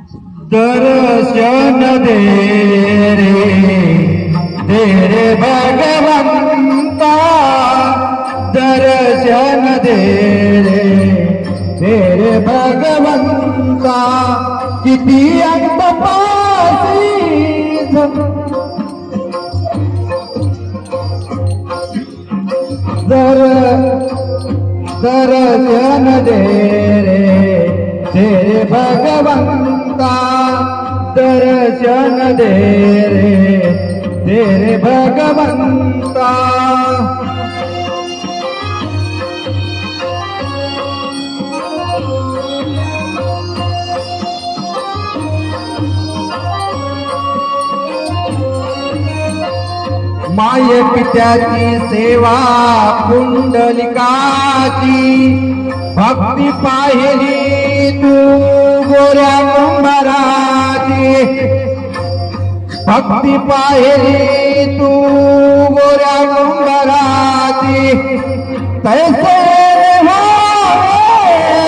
दर्शन दे रे भगवंता, दर्शन दे रे भगवंता। किती अंत पासी दर्शन दे रे भगवंता, दर्शन दे रे भगवंता। माय पित्याची सेवा पुंडलिकाची, भक्ती पाहिली तू गोऱ्या कुंभाराची, भक्ती पाहिली तू गोऱ्या कुंभाराची। तैसे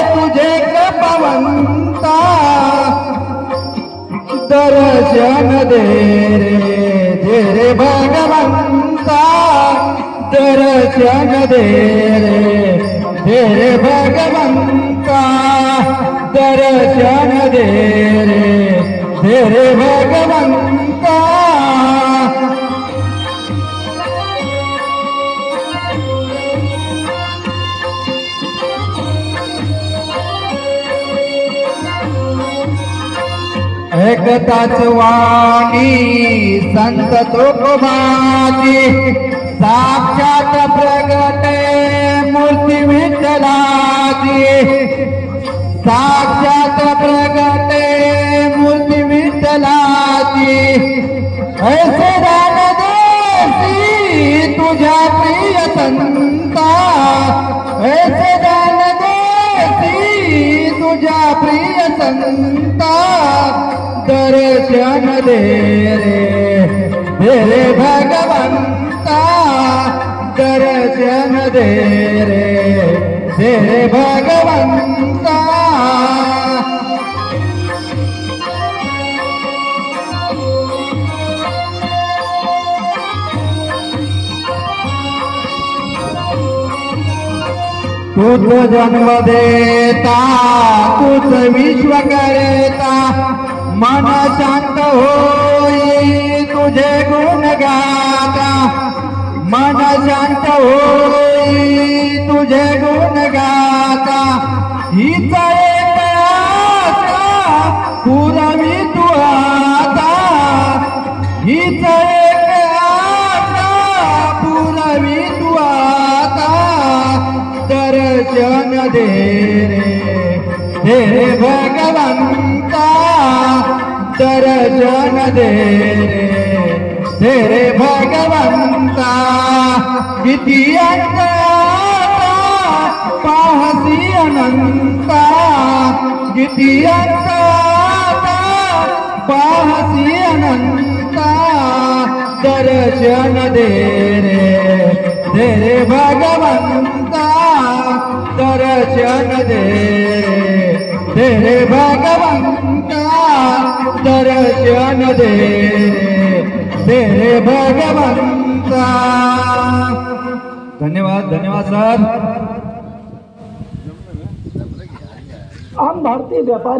तुझे कृपवंता, दर्शन दे रे भगवंता, दर्शन दे रे भगवंता, दर्शन दे रे भगवंता। एकताच वाणी संत तुकोबाची, साक्षात प्रगटे मूर्ती विठ्ठलाची, साक्षात प्रगटे मूर्ती विठ्ठलाची। ऐसे दान देसी तुझ्या प्रिय संता, ऐसे दान देसी तुझ्या प्रिय संता। दर्शन दे रे भगवंता, दर्शन दे रे भगवंता। तूच जन्म देता, तूच विश्व करता, मन शांत होई तुझे गुण गाता, मन शांत होई तुझे गुण गाता। हीच एक आशा पुरवी तू आता, हीच एक आशा पुरवी तू आता। दर्शन दे रे भगवंता, दर्शन दे रे भगवंता। किती अंत पाहसी अनंता, किती अंत पाहसी अनंता। दर्शन दे रे भगवंता, दर्शन दे रे भगवंता, दर्शन दे रे भगवंता। धन्यवाद, धन्यवाद सर। आम भारतीय व्यापारी